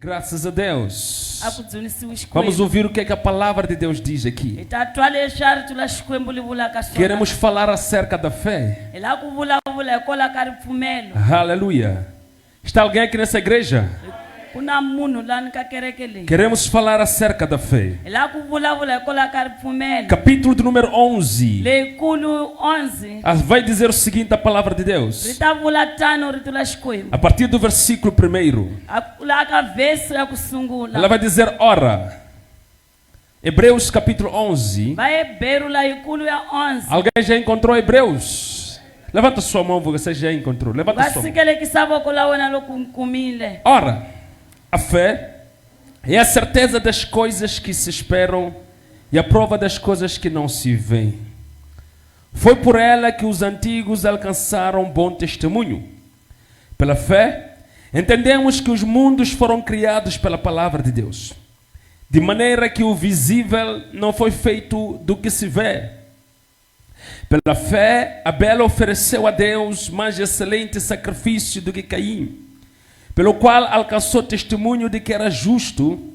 Graças a Deus. Vamos ouvir o que é que a palavra de Deus diz aqui. Queremos falar acerca da fé. Aleluia. Está alguém aqui nessa igreja? Queremos falar acerca da fé. Capítulo de número 11. Vai dizer o seguinte, a palavra de Deus. A partir do versículo 1. Ela vai dizer, ora. Hebreus capítulo 11. Alguém já encontrou Hebreus? Levanta sua mão, você já encontrou. Levanta sua mão. Ora. A fé é a certeza das coisas que se esperam e a prova das coisas que não se veem. Foi por ela que os antigos alcançaram bom testemunho. Pela fé, entendemos que os mundos foram criados pela palavra de Deus, de maneira que o visível não foi feito do que se vê. Pela fé, Abel ofereceu a Deus mais excelente sacrifício do que Caim, pelo qual alcançou testemunho de que era justo,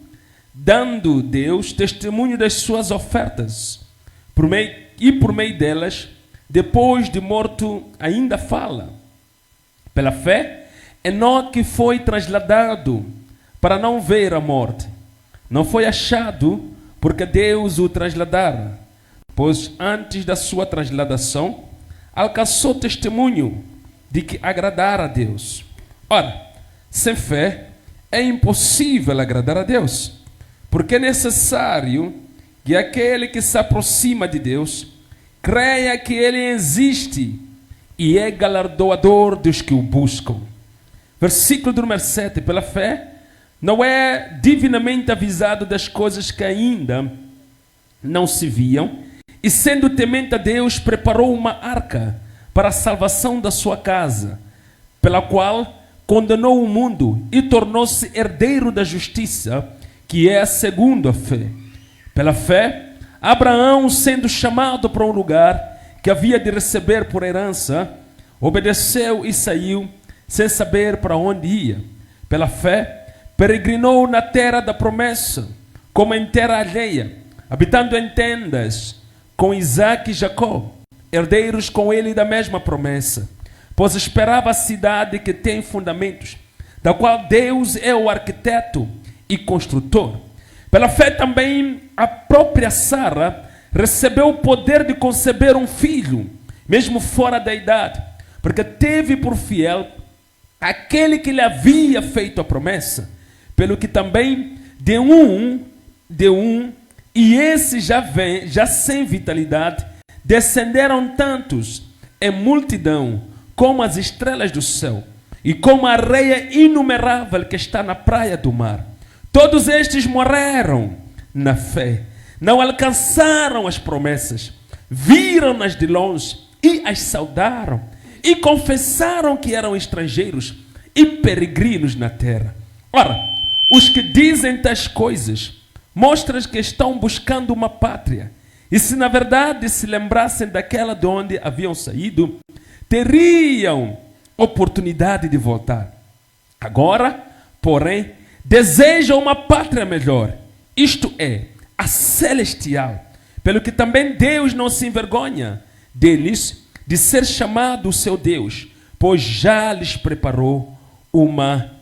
dando Deus testemunho das suas ofertas. Por meio delas, depois de morto, ainda fala. Pela fé, Enoque foi trasladado para não ver a morte. Não foi achado porque Deus o trasladara, pois antes da sua transladação, alcançou testemunho de que agradara a Deus. Ora, sem fé é impossível agradar a Deus, porque é necessário que aquele que se aproxima de Deus creia que Ele existe e é galardoador dos que o buscam. Versículo número 7. Pela fé, não é divinamente avisado das coisas que ainda não se viam, e sendo temente a Deus, preparou uma arca para a salvação da sua casa, pela qual condenou o mundo e tornou-se herdeiro da justiça, que é segundo a fé. Pela fé, Abraão, sendo chamado para um lugar que havia de receber por herança, obedeceu e saiu, sem saber para onde ia. Pela fé, peregrinou na terra da promessa, como em terra alheia, habitando em tendas, com Isaque e Jacó, herdeiros com ele da mesma promessa. Pois esperava a cidade que tem fundamentos, da qual Deus é o arquiteto e construtor. Pela fé também a própria Sara recebeu o poder de conceber um filho, mesmo fora da idade, porque teve por fiel aquele que lhe havia feito a promessa, pelo que também de um, e esse já sem vitalidade, descenderam tantos em multidão, como as estrelas do céu, e como a areia inumerável que está na praia do mar. Todos estes morreram na fé, não alcançaram as promessas, viram-nas de longe e as saudaram, e confessaram que eram estrangeiros e peregrinos na terra. Ora, os que dizem tais coisas, mostram que estão buscando uma pátria, e se na verdade se lembrassem daquela de onde haviam saído, teriam oportunidade de voltar. Agora, porém, desejam uma pátria melhor, isto é, a celestial, pelo que também Deus não se envergonha deles de ser chamado o seu Deus, pois já lhes preparou uma.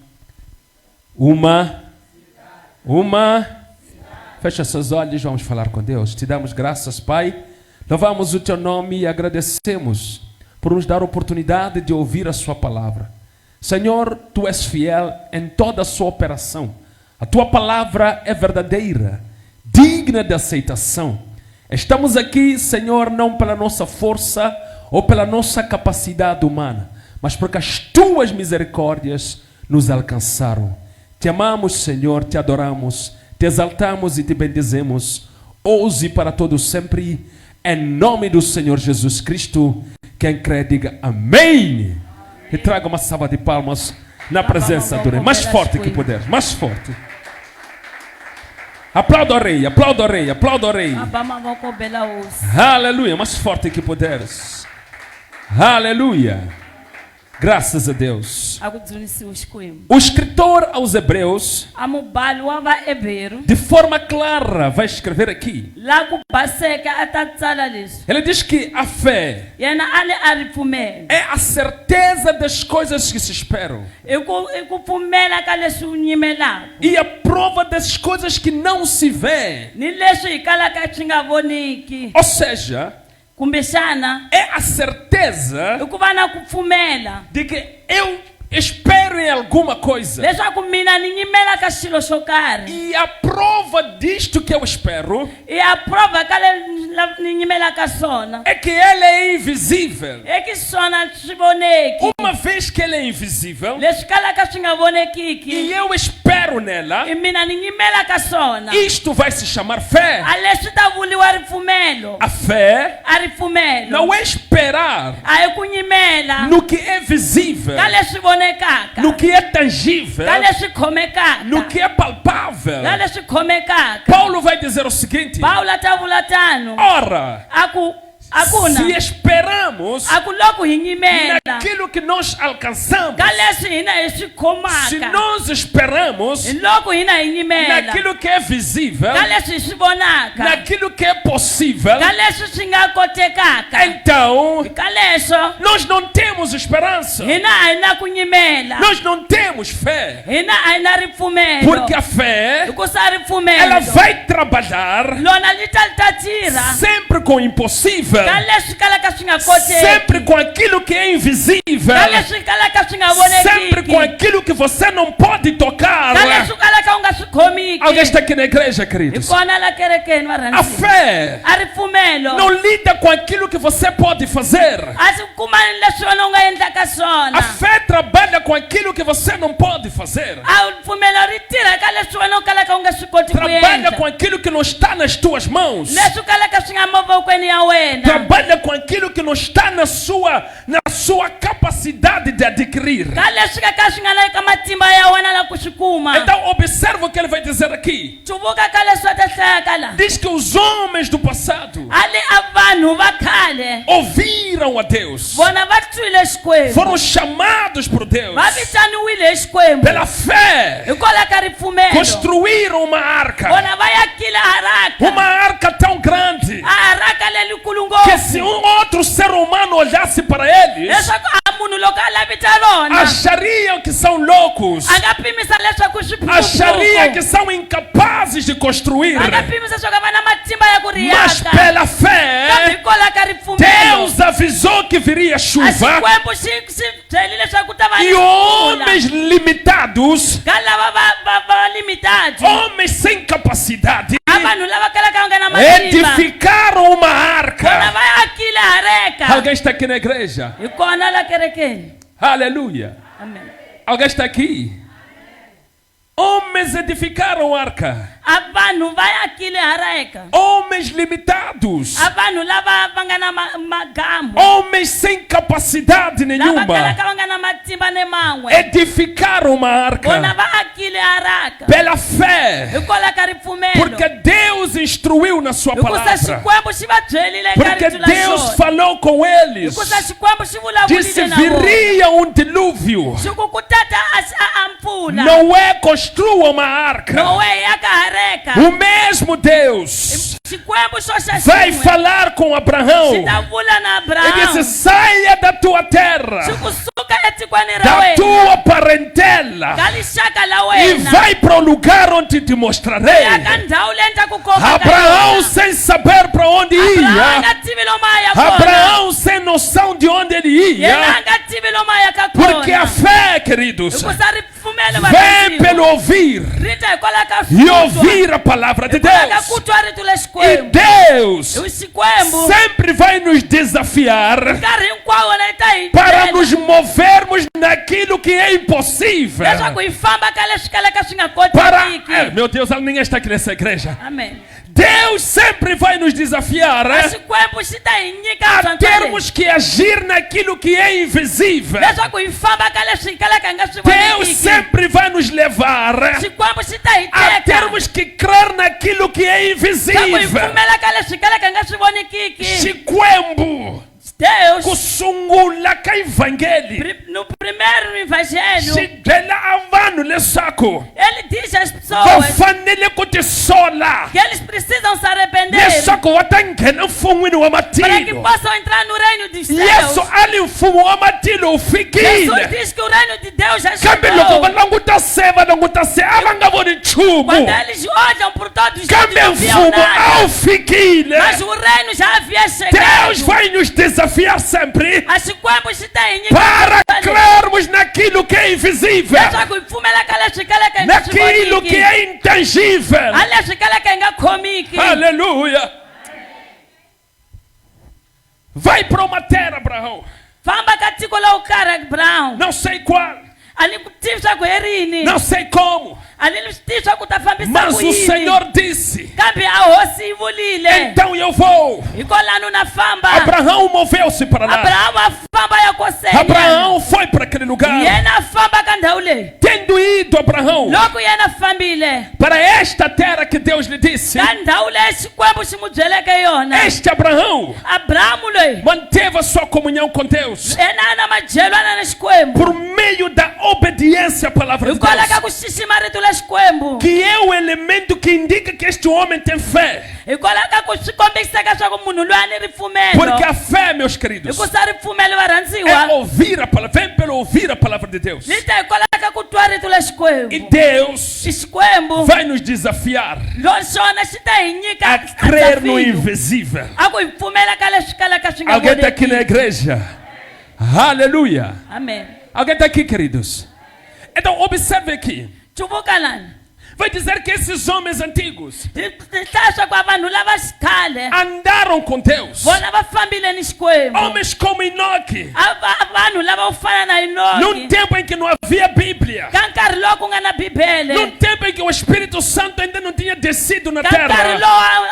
Fecha seus olhos, vamos falar com Deus. Te damos graças, Pai, louvamos o teu nome e agradecemos por nos dar a oportunidade de ouvir a sua palavra. Senhor, tu és fiel em toda a sua operação. A tua palavra é verdadeira, digna de aceitação. Estamos aqui, Senhor, não pela nossa força ou pela nossa capacidade humana, mas porque as tuas misericórdias nos alcançaram. Te amamos, Senhor, te adoramos, te exaltamos e te bendizemos, hoje e para todos sempre, em nome do Senhor Jesus Cristo. Quem crê, diga amém. E traga uma salva de palmas na presença do Rei. Mais forte que puder, mais forte. Aplauda o Rei, aplauda o Rei, aplauda o Rei. Aleluia, mais forte que puderes. Aleluia. Graças a Deus. akudzunisiwe Xikwembu. O escritor aos Hebreus, Amubhali wa vaHebheru de forma clara, vai escrever aqui. la ku baseka a ta tsala leswi. Ele diz que a fé Yena a ri pfumela. é a certeza das coisas que se esperam I ku pfumela ka leswi u yimelaka. e a prova das coisas que não se vê. Ni leswi hi kalaka swi nga voniki. Ou seja, Kumbexana é a certeza i ku va na ku pfumela. de que eu espero em alguma coisa. Leswaku mina ni yimela ka xilo xo karhi. E a prova disto que eu espero I a prova ka ni yimelaka swona. é que ele é invisível. I ki swona swi voneki. Uma vez que ele é invisível Leswi kalaka swi nga e vonekiki. eu espero nela, I mina ni yimela ka swona. isto vai se chamar fé. A leswi ta vuliwa ripfumelo. A fé A ripfumelo. não é esperar A hi ku yimela no que é visível, ka leswi vonekaka. no que é tangível, Ka leswi khomekaka. no que é palpável. Ka leswi khomekaka. Paulo vai dizer o seguinte: Paula ta vula tano. ora, Akuna. se esperamos A ku loko hi yimela. naquilo que nós alcançamos, Ka leswi hina hi swi se khomaka. nós esperamos Hi loko hina hi yimela. naquilo que é visível, Ka leswi hi swi vonaka. naquilo que é possível, Ka leswi swi nga kotekaka. então Ka leswo nós não temos esperança, hina a hi na ku yimela. nós não temos fé, Hina a hi na ripfumelo. porque a fé Hikusa ela ripfumelo vai trabalhar lona li ta tirha sempre com o impossível, ka leswi kalaka swi nga koteki. sempre com aquilo que é invisível, Ka leswi kalaka swi nga sempre com vonekiki. aquilo que você não pode tocar. Ka leswi kalaka u nga swi khomiki. Alguém está aqui na igreja, Hi queridos? kona la kerekeni A varhandziwa. fé A ripfumelo não lida com aquilo que você pode fazer. a swi kumani leswi wena u nga endlaka swona. A fé trabalha com aquilo que você não pode fazer. A ripfumelo ri tirha ka leswi wena u kalaka u nga swi koti ku Trabalha com endla. aquilo que não está nas tuas mãos. Leswi kalaka swi nga mavokweni ya wena. Trabalha com aquilo que não está na sua capacidade de adquirir. Ka leswi ka swi nga le ka matimba ya wena la ku swi kuma. Então observa o que ele vai dizer aqui. Tuvuka ka leswi va ta hlayaka la. Diz que os homens do passado Ali a vanhu va khale ouviram a Deus. vona va twile Xikwembu. Foram chamados por Deus. Va vitaniwile hi Xikwembu. Pela fé. Hikwalaho ka ripfumelo. Construíram uma arca. Vona va yakile haraka. Uma arca tão grande A haraka lelikulu que se ngopfu. outro ser humano olhasse para eles, Leswaku a munhu loko a lavita rona. achariam que são loucos. A nga pimisa leswaku Acharia que swiphuphupu. são incapazes de construir. A nga pimisa leswaku va na matimba ya ku Mas riyaka. pela Kambe fé, hikwalaho ka ripfumelo. Deus avisou que viria A chuva Xikwembu xi byeli leswaku ku ta va ni e mpfula. homens limitados, Ka lava va limitadi. homens sem capacidade, A vanhu lava kalaka va nga na matimba. edificaram uma Vona arca. va yakile hareka. Alguém está aqui na igreja? Hi kona la kerekeni. Aleluia. Amen. Alguém está aqui? Homens edificaram arca. A vanhu va yakile hareka. Homens limitados. A vanhu lava va nga na magamu. Homens sem capacidade Lava nenhuma. kalaka va nga na matimba ne man'we. Edificaram uma Vona arca va akile haraka. pela fé. Hikwalaho ka ripfumelo. Porque Deus instruiu na sua Hikusa palavra. Xikwembu xi va byerile ka Porque rito la Deus xona. falou com eles. Hikusa Xikwembu xi Disse: vulavulile na vona. viria um dilúvio. Xi ku tata a mpfula. Noé construa uma arca. Noé yaka hareka. O mesmo Deus Xikwembu xo xa vai xin'we falar com Abraão. xi ta vula na Ele disse: Abrahamu. saia da tua terra, Xi kusuka etikweni ra da wena. tua parentela, Ka lixaka la e wena. vai para o lugar onde te mostrarei. Ya ka ndhawu leyi ni ta ku komba ka Abraão, yona. sem saber para onde Abrahamu a ia, nga tivi lomu a ya kona. Abraão, sem noção de onde ele Yena a ia, nga tivi lomu a ya ka porque a kona. fé, queridos, Hikusa ripfumelo va vem pelo ouvir rita hikwalaho ka e ouvir a palavra de hikwalaho ka Deus. ku twa rito le E Xikwembu. Deus Hi Xikwembu sempre vai nos desafiar nkarhi hinkwawo na yi ta hi para byela nos movermos naquilo que é impossível. leswaku hi famba ka leswi kalaka swi nga Para, koteki. meu Deus, ninguém está aqui nessa igreja. Amen. Deus sempre vai nos desafiar A Xikwembu xi ta hi nyika a ntlhontlho termos que agir naquilo que é invisível. leswaku hi famba ka leswi hi kalaka hi nga swi Deus vonekiki. sempre vai nos levar Xikwembu xi ta hi a teka termos que crer naquilo que é leswaku hi invisível. pfumela ka leswi hi kalaka hi nga swi vonekiki. Xikwembu, Xi Deus, kusungula ka evangeli no primeiro evangelho, xi byela a vanhu leswaku ele diz às va pessoas fanele ku tisola que eles precisam se arrepender leswaku va ta nghena mfun'wini wa para que matilo. possam entrar no reino dos Yesu céus. ali mfumo wa matilo wu Jesus fikile, diz que o reino de Deus já kambe loko va chegou. languta se a va nga voni nchumu, Quando eles olham por todos os lados, kambe não viam mfumo a nada. wu fikile. Mas o reino já havia Deus chegado. vai nos desafiar sempre As quebras têm para crermos naquilo que é invisível, naquilo que é intangível. Aleluia. Vai para uma terra, Abraão, Famba katika la ukara Brown. não sei qual, Alikutisha kwerini. não sei como, Alitisha kutafambisa mas o kuini. Senhor disse: Kambi ahosi ivulile. então eu vou. Ikolanu na famba. Abraão moveu-se para lá. Abrahamu afamba yakosenya. Abraão foi para aquele lugar. Yena famba kandaule. Tendo ido Abraão Loku yena fambile. para esta terra que Deus lhe disse, Kandaule shikwembu shimujeleke yona. este Abraão Abrahamu loyi. manteve a sua comunhão com Deus Yena ana majelo ana na shikwembu. por meio da obediência à palavra de Ikola Deus, kakushishima ritu la shikwembu. que é o elemento que indica que este homem tem fé. Ikola kakushikombisa kashaku munhu lwani rifumelo. Porque a fé, meus queridos, Ikusa rifumelo é varandziwa. ouvir a palavra, vem pelo ouvir a palavra de Deus. Lita ikola kakutwa ritu la E shikwembu. Deus Xikwembu vai nos desafiar xona xi ta hi nyika a crer no desafio. invisível. A ku hi pfumela ka leswi kalaka swi nga Alguém está aqui na voneki. igreja? Aleluia. Amen. Alguém está aqui, queridos? Então, observe aqui. Chuvuka lani. Vai dizer que esses homens antigos Ti hlaya swa ku vanhu lava xikhale andaram com Deus. vona va fambile ni Xikwembu. Homens como Enoque. Vanhu lava vo fana na Num Enoki. tempo em que não havia Bíblia. Ka nkarhi lowu ku nga na bibele. Num tempo em que o Espírito Santo ainda não tinha descido na Ka nkarhi terra. lowu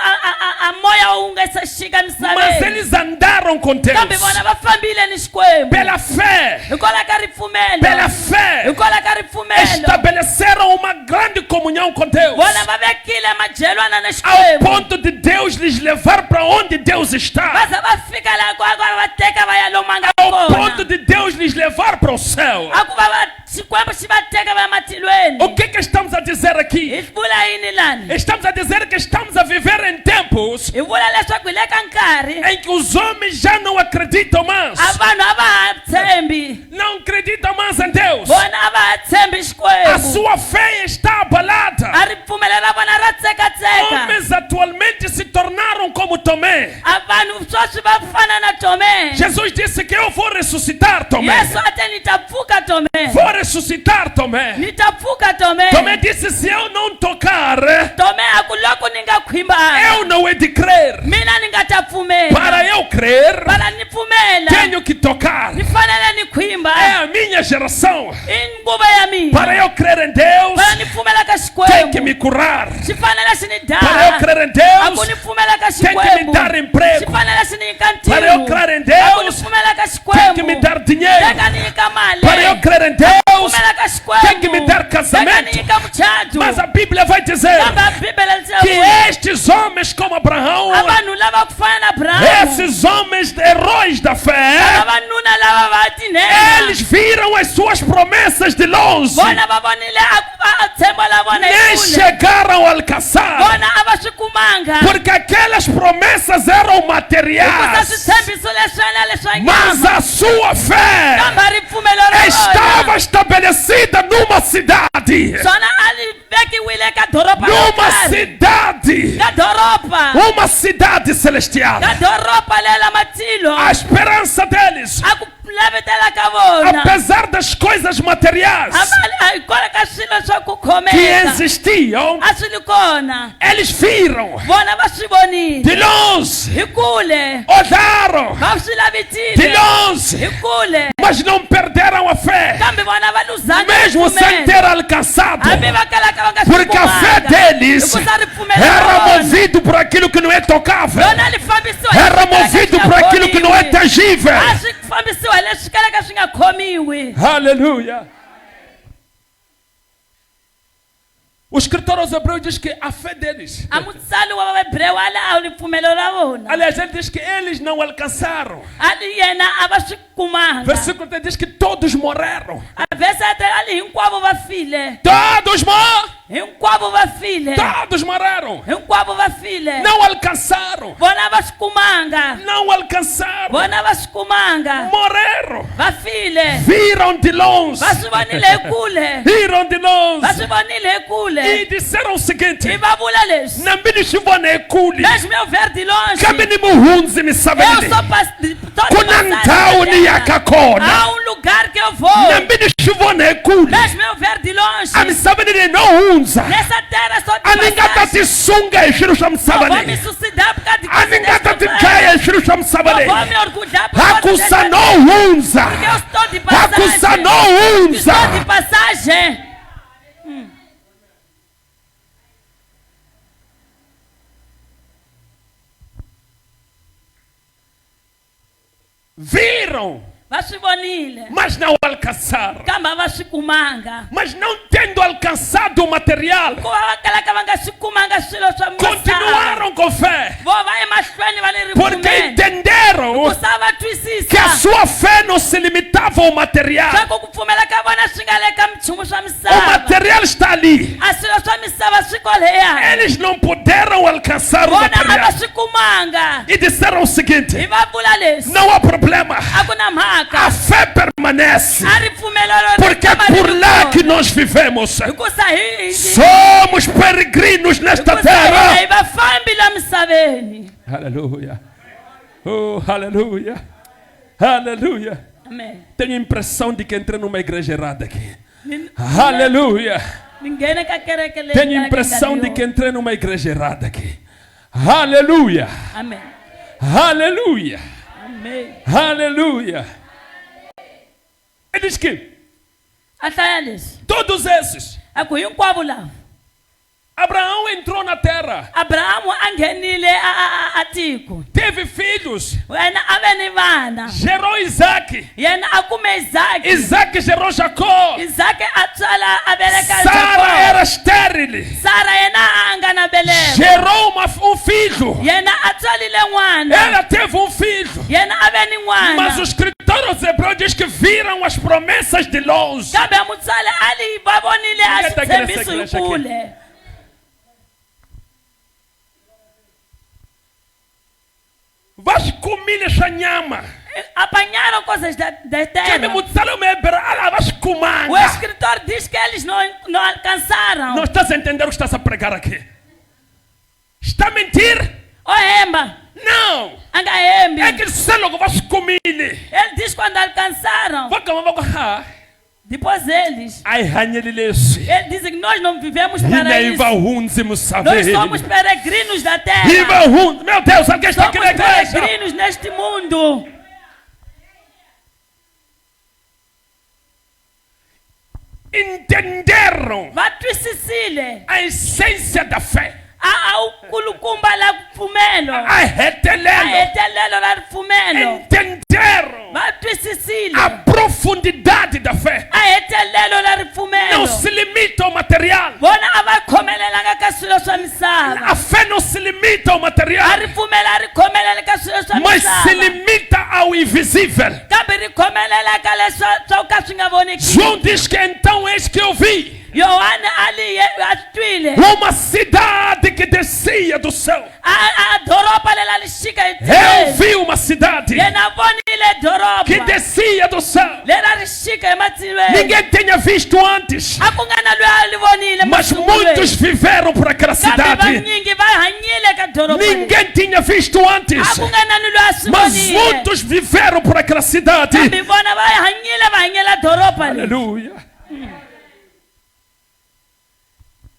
a moya wu nga se xika Mas misaveni. eles andaram com Deus. Kambe vona va fambile ni Xikwembu. Pela fé. Hikwalaho ka ripfumelo. Pela fé. Hikwalaho ka ripfumelo. Estabeleceram uma grande comunhão com Deus. Vona va vekile majelwana na Ao Xikwembu. ponto de Deus lhes levar para onde Deus está. Vaza va fika laha ku va teka va ya lomu a nga Ao kona. ponto de Deus lhes levar para o céu. A ku va Xikwembu xi va teka va ya matilweni. O que estamos a dizer aqui? Hi vula yini lani? Estamos a dizer que estamos a viver em tempos Hi vula leswaku hi le ka nkarhi em que os homens já não acreditam mais. a vanhu a va ha tshembi. Não acreditam mais em Deus. Vona a va ha tshembi A Xikwembu. sua fé está abalada. A ripfumelo ra vona ra tsekatseka. Homens atualmente se tornaram como Tomé. A vanhu sweswi va fana na Tome. Jesus disse que eu vou ressuscitar Tomé. Yesu a te ni ta pfuka Tome. Vou ressuscitar Tomé. Ni ta pfuka Tome. Tomé disse: se eu não tocar, Tome a ku loko ni nga khwimbanga. eu não hei de crer. Mina ni nga ta pfumela. Para eu crer, Para ni pfumela. tenho que tocar. Ni fanele ni khwimba. É a minha geração. I nguva ya mina. Para eu crer em Deus, Para ni pfumela ka tem que Xikwembu. me curar. Xi fanele xi ni Para eu daha. crer em A ku Deus, ni pfumela ka tem que me Xikwembu. dar emprego. Xi fanele xi ni nyika Para eu ntirho. crer em A ku ni Deus, pfumela ka tem Xikwembu. que me dar dinheiro. Teka ni nyika mali. Para eu crer em Deus, Pfumela ka Xikwembu. tem que me dar Teka casamento. ni nyika muchato. Mas a Bíblia vai dizer Kambe a Bibele li que tsaku. estes homens como Abraão, A vanhu lava ku fana na Abrahamu. esses homens heróis da fé, Vavanuna lava va tinhenga. eles viram as suas promessas de longe, Vona va vonile a tshembo la vona hi nem kule. chegaram a alcançar, Vona a va swi kumanga. porque aquelas promessas eram Hikuva materiais, switshembiso leswiyana leswa mas nyama. a sua fé Kambe ripfumelo ra estava vona. estabelecida numa cidade, Swona a li vekiwile ka doropa ro numa karhi. cidade, Ka doropa. uma cidade celestial. Ka doropa lela matilo. A esperança deles, A ku lavetela ka vona. apesar das coisas materiais A hikwalaho ka swilo swa ku que khomeka. existiam, A swi li kona. eles viram Vona va swi vonile. de longe, Hi kule. olharam Va swi de lavitile. longe, Hi kule. mas não perderam a fé, Kambe vona va luzanga mesmo sem ter alcançado, hambi va kalaka va nga swi porque a fé kumanga. deles Hikuva ripfumelo ra era vona. movido por aquilo que não é tocável, Rona li fambisiwa hi era leswi kalaka movido swi nga por aquilo que não é khomiwi. tangível. A swi fambisiwa hi leswi kalaka swi nga khomiwi. Aleluia. O escritor aos Hebreus diz que a fé deles. amutsali wa vahebreu ala a ripfumelo ra vona Aliás, ele diz que eles não alcançaram. ali yena a va swi kumanga Versículo 3 diz que todos morreram. a vhesi ate ali hinkwavo va file Todos morreram. hinkwavo va file Todos morreram. hinkwavo va file Não alcançaram. vona va swi kumanga Não alcançaram. vona va swi kumanga Morreram. va file Viram de longe. va swi vonile hi kule Viram de va longe. swi vonile hi kule E disseram o i seguinte: va vula leswi Nambini shivone kuli. leswi mi vheri di lonxi Kamini muhunzi eu misaveni. sou Kuna ndhawu yakakona. há um lugar que eu vou Nambini shivone kuli. leswi mi vheri di lonxi Amisaveni no hunza. nessa terra só de Aningata passagem tisunga hi swilo swa vou me misaveni. suicidar por causa de Aningata tidlaya hi swilo swa misaveni. vou me orgulhar por causa Hakusa no porque eu hunza. estou de Hakusa passagem no hunza. estou de passagem Viram, va swi vonile mas não alcançaram. kambe a va swi kumanga Mas não tendo alcançado o material, ku va va kalaka va nga swi kumanga swilo swa misava continuaram com fé. vo va emahlweni va ni Porque ripfumelo entenderam ku sa va que a twisisa sua fé não se limitava ao material. swa ku pfumela ka vona swi nga le ka minchumu swa O misava material está ali. a swilo swa misava swi koleya Eles não puderam alcançar o vona a va material. swi kumanga E disseram o hi seguinte: va vula leswi não há problema. a ku na A mhaka fé permanece. a ripfumelo ro Porque é por lá que nós vivemos. hikusa hi Somos peregrinos nesta hi terra. vafambi la misaveni Aleluia. Oh, aleluia. Aleluia. amen Tenho a impressão de que entrei numa igreja errada aqui. Ni- Aleluia. ni nghene ka kereke leyi Tenho a nga impressão de yona. que entrei numa igreja errada aqui. Aleluia. amen Aleluia. amen Aleluia. Ele diz que a hlaya leswi todos esses, a ku hinkwavo lava Abraão entrou na terra, abrahamu a nghenile a tiko teve filhos, yena a ve ni vana gerou Isaac. yena a kume isaki Isaac gerou Jacó. isaki a tswala a veleka Sara Jacob. era estéril, sara yena a nga na veleko gerou um filho. yena a tswalile n'wana Ela teve um filho. yena a ve ni Mas o n'wana escritor aos Hebreus diz que viram as promessas de longe. kambe mutswali ali va vonile a Ninguém tá querendo essa switshembiso igreja hi aqui. kule Vascumile essa nhama. apanharam coisas da Que terra me mutsaram me ala o vascumanga. escritor diz que eles não alcançaram Não estás a entender o que estás a pregar aqui? Está a mentir? o hemba Não. anga hembi É que sei logo vascumile. ele diz quando alcançaram Vaka depois eles ai hanyelilesi. ele diz que nós não vivemos para Hina isso iva hunzi nós musabe. somos peregrinos da terra Iva hunzi. Meu Deus, alguém está aqui somos na igreja. peregrinos neste mundo Entenderam va twisisile a essência da fé. a ukulukumba la pfumelo A a retelelo. hetelelo la ripfumelo Entenderam va twisisile a profundidade da fé. a hetelelo la Não ripfumelo se limita ao material. vona a va khomelelanga ka swilo swa misava A fé não se limita ao a material, ri pfumela a ri khomelele ka swilo swa mas se misava limita ao invisível. kambe ri khomelela ka leswa swo ka swi nga voneki João diz que então eis que eu vi yohana ali a twile uma cidade que descia do céu. a doroba lela li xika hi Eu tele vi uma cidade yena vonile doroba que descia do céu. lela ri xika hi matsilweni Ninguém tinha visto antes, a ku nga na loyi a li vonile mas masungulweni. muitos viveram por aquela kambe cidade. vanyingi va hanyile ka doroba leri. Ninguém tinha visto antes, a ku nga na ni loyi a swi mas vonile muitos viveram por aquela cidade. kambe vona va hanyela doroba leri. Aleluia.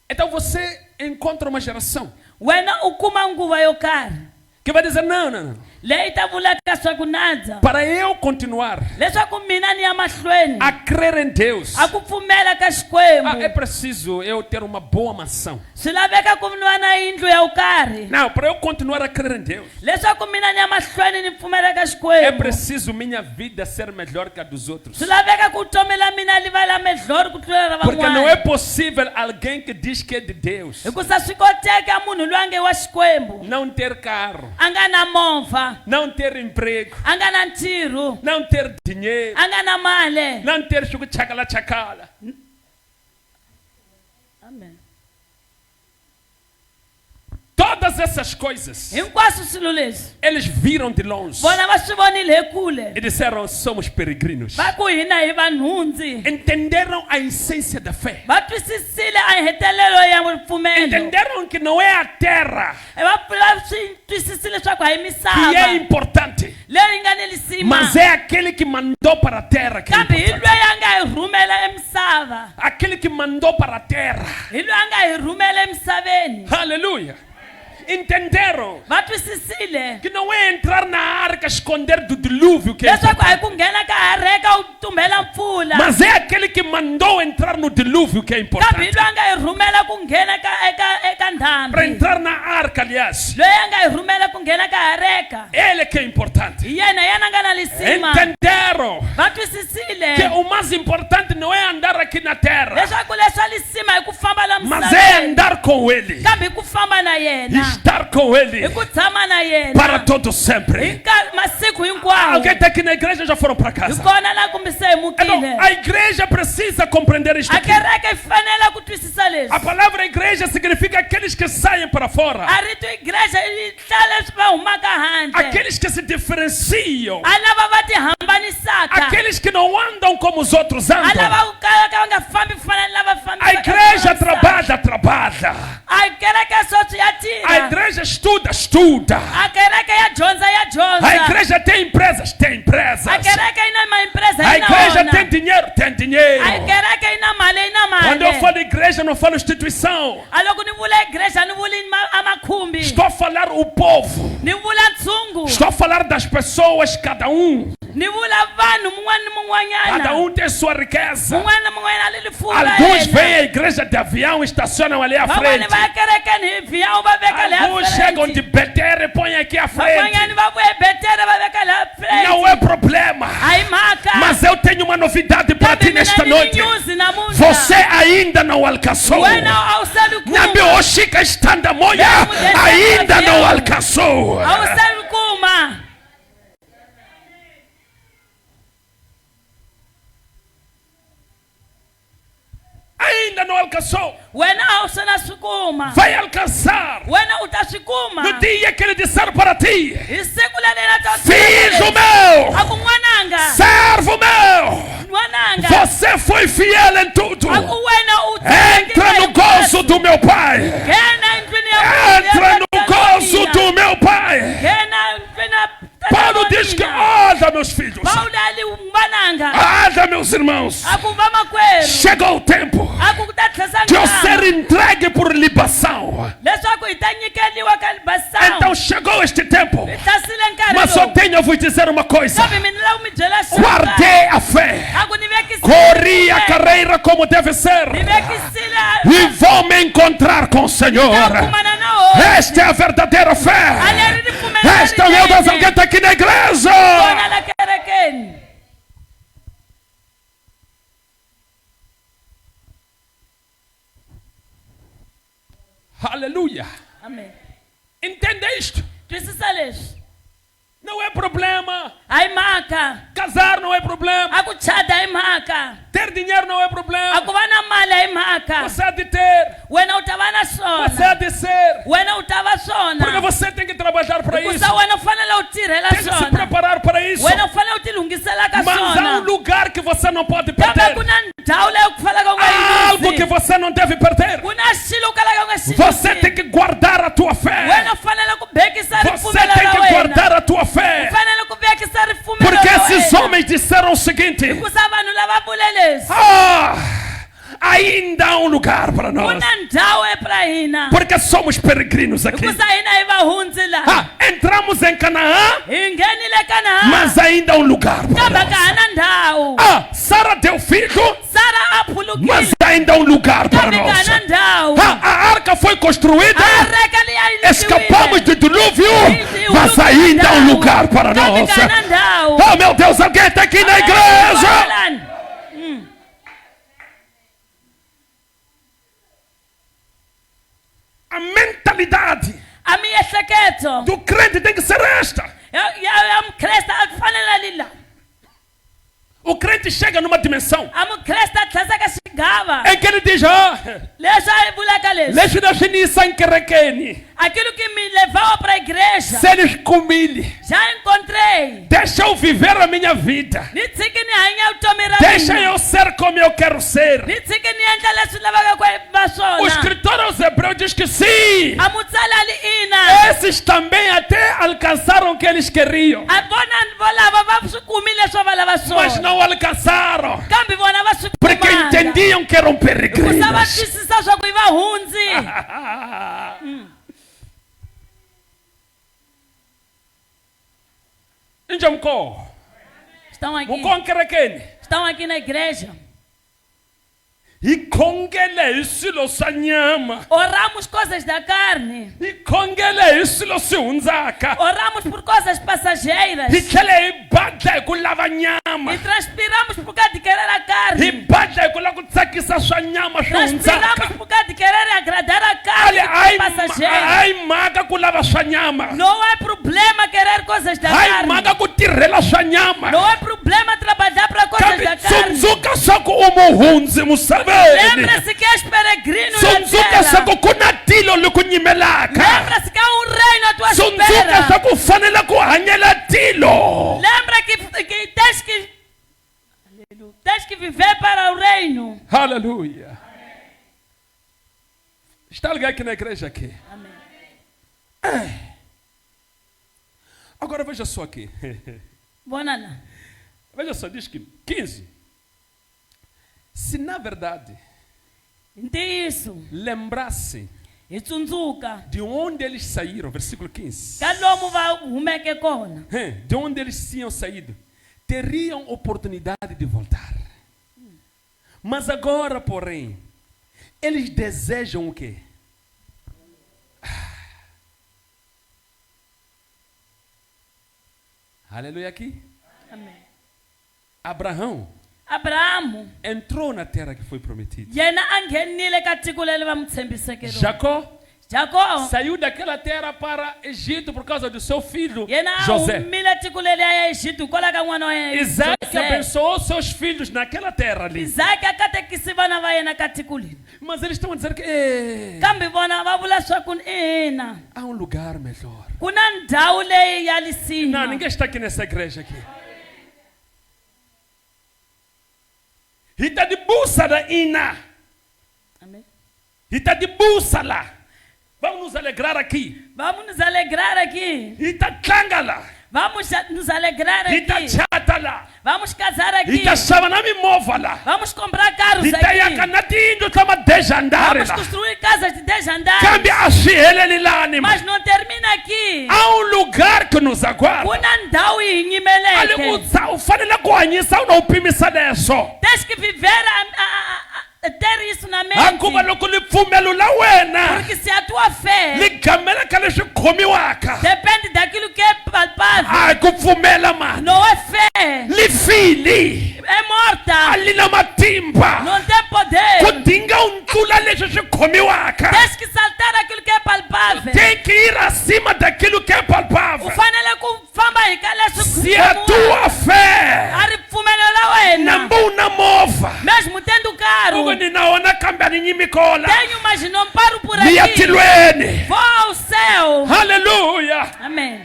Então você encontra uma geração wena u kuma nguva yo karhi que vai dizer: não, não, não. leyi ta vulaka swa ku nadza para eu continuar leswaku mina ni ya mahlweni a crer em Deus, a ku pfumela ka Xikwembu é preciso eu ter uma boa mansão. swi laveka ku va na yindlu ya vukarhi Não, para eu continuar a crer em Deus, leswaku mina ni ya mahlweni ni pfumela ka é Xikwembu preciso minha vida ser melhor que a dos outros. swi laveka ku vutomi la mina li va la melhor ku tlula ra Porque não é van'wana possível alguém que diz que é de Deus hikusa swi koteka munhu loyi a nge wa Xikwembu não ter carro, a nga na movha não ter emprego, a nga na ntirho não ter dinheiro, a nga na mali não ter chacala. amen Todas essas coisas, hinkwaswo swilo leswi eles viram de longe vona va swi vonile hi kule e disseram: somos peregrinos. va ku hina hi vanhundzi Entenderam a essência da fé. va twisisile a hetelelo ya ripfumelo Entenderam que não é a terra va swi twisisile leswaku a hi que é misava importante, leyi nga ni lisima mas é aquele que mandou para a terra que é kambe hi importante. loyi a nga hi rhumela emisava Aquele que mandou para a terra. hi loyi a nga hi rhumela emisaveni Aleluia. Entenderam va twisisile que não é entrar na arca esconder do dilúvio que é leswaku a hi importante, ku nghena ka areka u tumbela mpfula mas é aquele que mandou entrar no dilúvio que é kambe hi importante. loyi a nga hi rhumela ku nghena eka Para ndhambi entrar na arca, aliás, loyi a nga hi rhumela ku nghena ka areka ele que é importante. hi yena nga na lisima Entenderam va que twisisile o mais importante não é andar aqui na terra, leswaku leswa lisima hi ku famba la mas é misaveni andar com ele, kambe hi ku famba na yena estar com ele hi ku tshama na para yena todo hi sempre. masiku hinkwawo Alguém está aqui na igreja já foram para hi casa? kona la kumbe se hi Então, mukile a igreja precisa compreender isto a aqui. kereke hi fanele ku twisisa A leswi palavra igreja significa aqueles que saem para fora, a rito igreja yi hlaya leswi va humaka handle aqueles que se diferenciam, a lava va ti hambanisaka aqueles que não andam como os outros a andam. lava ku kala ka va nga fambi ku fana ni lava A igreja trabalha. a kereke sweswi ya A tirha igreja estuda. a kereke ya dyondza A dyondza igreja tem empresas. a kereke yi na maempresa A yi na igreja wona tem dinheiro. a kereke yi na mali yi na Quando eu mali falo igreja, não falo instituição. a loko ni vula igreja ni vuli a makhumbi Estou a falar o povo. ni vula ntshungu Estou a falar das pessoas, cada um. ni vula vanhu mun'wana ni Cada mun'wanyana tem sua riqueza. mun'wana na mun'wana ali lifuwo la Alguns yena vêm à igreja de avião e estacionam ali à van'wani frente. va ya kerekeni hi vhiyawu va veka le Alguns chegam de Betel e põem aqui à frente. van'wanyani va vuya betere va veka le Não é problema. a hi mhaka Mas eu tenho uma novidade para ti kambe mina nesta ni noite. nyuzi namuntlha Você ainda não alcançou. wena a wu se Nambe kuma oshika estanda moya ainda não alcançou. a wu se kuma Ainda não alcançou. wena a wu se na swi kuma Vai alcançar. wena u ta swi kuma No dia que ele disser para ti: hi siku leri ta Filho meu, a ku n'wananga servo meu, n'wananga você foi fiel em tudo. a ku wena u Entra no gozo do meu Pai. nghena endlwini ya Entra no gozo do meu Pai. nghena endlwini ya Paulo diz que, olha meus filhos, Paulo ali n'wananga olha meus irmãos, a ku va makwerhu chegou o tempo a ku ta tlhasa de eu ser nkarhi entregue por libação. leswaku hi ta nyikeliwa ka libasangu Então chegou este tempo. hi hlasile nkarhi Mas só lowu tenho a vos dizer uma coisa: kambe mina la ku mi byela guardei a fé, a ku ni vekisile corri a carreira como deve ser, ni vekisile e vou me encontrar com o Senhor. ta kumana na hosi Esta é a verdadeira fé. a leri ri pfumela Esta, meu Deus, alguém está aqui na igreja. kona la kerekeni Aleluia. amen Entenda isto. twisisa leswi Não é problema. a hi mhaka Casar não é problema. a ku chata hi mhaka Ter dinheiro não é a problema. ku va na mali a hi mhaka Você há de ter. wena u ta va na Você swona há de ser. wena u ta va Porque swona você tem que trabalhar para isso. hikusa wena u fanele u tirhela Tem que se swona preparar para isso. wena u fanele u ti lunghisela ka Mas há um swona lugar que você não pode kambe perder. ku na ndhawu leyi ku faneleke u nga Há algo que yilusi você não deve perder. ku na xilo u kalaka u nga xi Você tem que guardar a tua fé. wena u fanele ku bekisa Você ripfumelo tem ra que wena guardar a tua u fé. fanele ku vekisa ripfumelo Porque ra esses wena homens disseram o seguinte: hikusa vanhu lava vule leswi ainda há um lugar para ku nós. na ndhawu epra hina Porque somos peregrinos aqui. hikusa hina hi vahundzi laha Entramos Entramos em Canaã, hi ngenile Kanaani mas ainda há um lugar para kambe nós. ka hana ndhawu. Sara deu filho, Sara a mas phulukile ainda há um lugar para kambe ka nós. hana ndhawu. A arca foi construída, Areka liya escapamos do dilúvio, mas ainda há um lugar para nós. kambe ka hana ndhawu. Oh meu Deus, alguém está aqui na igreja. A mentalidade A miehleketo do crente tem que ser esta. ya mukreste a ku fanela lila. O crente chega numa dimensão A mukreste a tlhasa ka xigava em que ele diz: leswi a hi vulaka leswi leswi na swi ni yisa nkerekeni, aquilo que me levava para a igreja se eles comilem, já encontrei. deixa eu viver a minha vida, Ni tshiki ni hanya vutomi ra deixa mina. eu ser como eu quero ser. Ni tshiki ni endla leswi lavaka ku va O swona. escritor aos Hebreus diz que sim, A mutsala ali ina esses também até alcançaram o que eles queriam, a vona volava va swi kumile leswi va lava mas swona não alcançaram, kambe vona va swi porque kumanga. entendiam que eram Hikuva va peregrinos. twisisa swa ku i vahundzi. Nje mkoho, mkoho nkerekeni, Estão aqui na igreja. ikhongele hi swilo swa nyama, Oramos coisas da carne. ikhongele hi swilo swi hundzaka, Oramos por coisas passageiras. hi tlhele hi badla hi ku lava nyama, E transpiramos por causa de querer a hi carne. badla hi ku lava ku tsakisa swa nyama swi Transpiramos hundzaka. por causa de querer agradar a Ali carne que é a passageira. hi mhaka ku lava swa nyama, Não é problema querer coisas da a hi carne. mhaka ku tirhela swa nyama, Não é problema trabalhar para coisas kambe da carne. tsundzuka swa ku u muhundzi misaveni, Lembra-se que és peregrino na tsundzuka swa terra. ku ku na tilo li ku nyimelaka, Lembra-se que há um reino à tua tsundzuka swa espera. ku fanele ku hanyela tilo. Lembra que tens que viver para o reino. Aleluia. Está alguém aqui na igreja aqui? Amém. Agora veja só aqui. Bonana. Veja só, diz que 15. Se na verdade Entendi isso. lembrassem E tsundzuka. de onde eles saíram, versículo 15. Ka lomu va humeke kona. De onde eles tinham saído, teriam oportunidade de voltar. Mas agora, porém, eles desejam o quê? Aleluia aqui. Amém. Abraão Abrahamu entrou na terra que foi prometida. yena a nghenile ka tiko leri va mu tshembiseke rona. Jacó Jacob saiu daquela terra para Egito por causa do seu filho yena a José. humile tiko leri a ya Egito kwala ka n'wana wa yena Isaac José. abençoou seus filhos naquela terra ali. Isaac a katekisi vana va yena ka tiko leri. Mas eles estão a dizer que Kambe vona va vula swa ku ina há um lugar melhor. ku na ndhawu leyi ya Não, lisima. ninguém está aqui nessa igreja aqui. Hita de bússola ina. Amém. Hita de bússola. Vamos nos alegrar aqui. Vamos nos alegrar aqui. Hita tlangala. Vamos nos alegrar Hita aqui. chatala. Vamos casar aqui. Hita shavanami movala. Vamos comprar carros Hita aqui. yakanatindo tama dejandare Vamos lá. construir casas de 10 andares. Cambia a shiheleli lani. Mas não termina aqui. Há um lugar que nos aguarda. Kuna ndhawu yi Ali nyimeleke. u fanele ku hanyisa u pimisa leswo. Tens que viver ter isso na Hikuva mente. loko lipfumelo la wena Porque se a tua fé li gamela ka leswi khomiwaka, depende daquilo que é palpável, a ku pfumela mani, não é fé. li fili, É morta. ali na matimba Não tem ku poder. dinga u tlula leswi swi khomiwaka. Tens que saltar aquilo que é palpável. Tem que ir acima daquilo que é palpável. U fanele ku famba hi ka leswi Se a tua fé a ri pfumelela wena. nambu na mova Mesmo tendo carro, uku ni naona kambe ani nyimikola tenho, mas não paro por ni ya aqui. tilweni. Vou ao céu. Haleluya. Amém.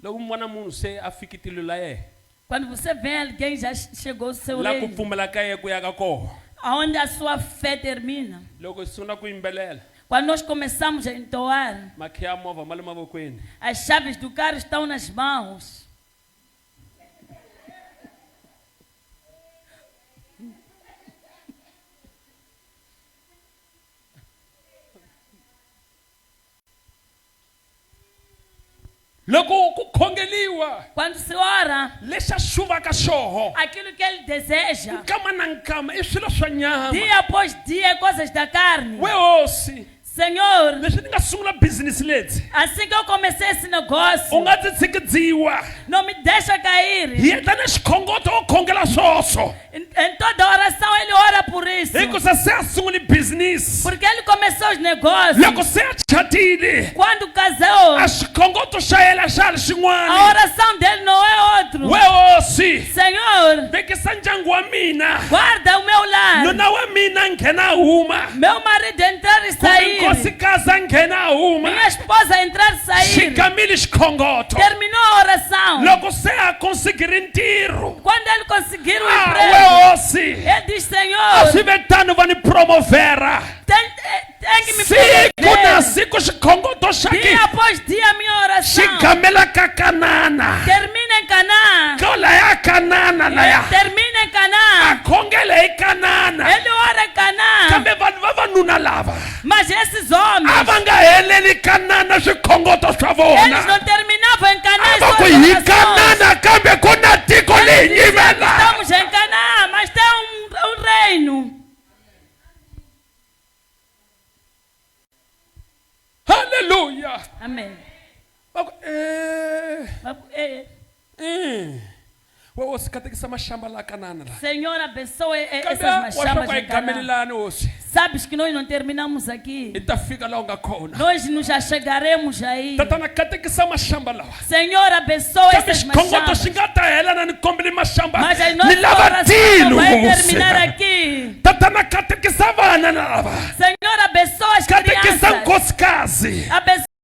Loko mwana munhu se a fikitile la ye Quando você vê alguém já chegou ao seu la ku reino, pfumela ka ye ku ya ka koho, aonde a sua fé termina. loko hi sungula ku yimbelela Quando nós começamos a entoar, makhe ya movha ma le mavokweni, as chaves do carro estão nas mãos. loko ku khongeliwa Quando se ora, leswi a swi vaka swoho aquilo que ele deseja, nkama na nkama I swilo swa nyama. dia após dia, coisas da carne. We hosi Senhor, leswi ni nga sungula business leti assim que eu comecei esse negócio, u nga ti tsikidziwa não me deixa cair. hi endla na xikhongoto wo khongela swoswo Em toda oração ele ora por isso. hikusa se a sunguli business Porque ele começou os negócios. loko se a chatile Quando casou, a xikhongoto xa yela xa ri a xin'wana. oração dele não é outro. We hosi Senhor, vekisa ndyangu wa mina guarda o meu lar. nuna wa mina nghena a huma Meu marido entrar e kumbe sair. nkosikazi a nghena a huma Minha esposa entrar e sair. xigamile xikhongoto Terminou a oração. loko se a konsigiri ntirho Quando ele conseguir o we emprego, hosi ele diz, a Senhor, swi ve tano va ni promovera tem que me siku na promover. siku xikhongoto xa Dia ki após dia minha xi oração gamela ka Kanana termina em Canaã. ka laya Kanana laya Termina em a Canaã. khongela hi Kanana Ele ora em Canaã. kambe vanhu vavanuna lava Mas esses a homens, va nga heleli Kanana swikhongoto swa eles não vona terminavam em Canaã. a em va ku suas hi orações. Kanana kambe ku na tiko leyi nyimela Estamos em Canaã, mas tem um reino. haleluya Amém. va ku we hosi katekisa mashamba la Kanana la Senhor, abençoe essas kambe wa machambas swa ku hi de Canaã. gamelelani hosi Sabes que nós não terminamos aqui. hi ta fika laha u nga kona Nós nos já chegaremos aí. tatana katekisa mashamba lawa Senhor, abençoe kambe essas xikhongoto xi machambas. nga ta hela na ni kombeli mashamba Mas a ni nossa lava oração tilo não vai hosi terminar aqui. tatana katekisa vana lava Senhor, abençoe as katekisa crianças. nkosikazi Abençoe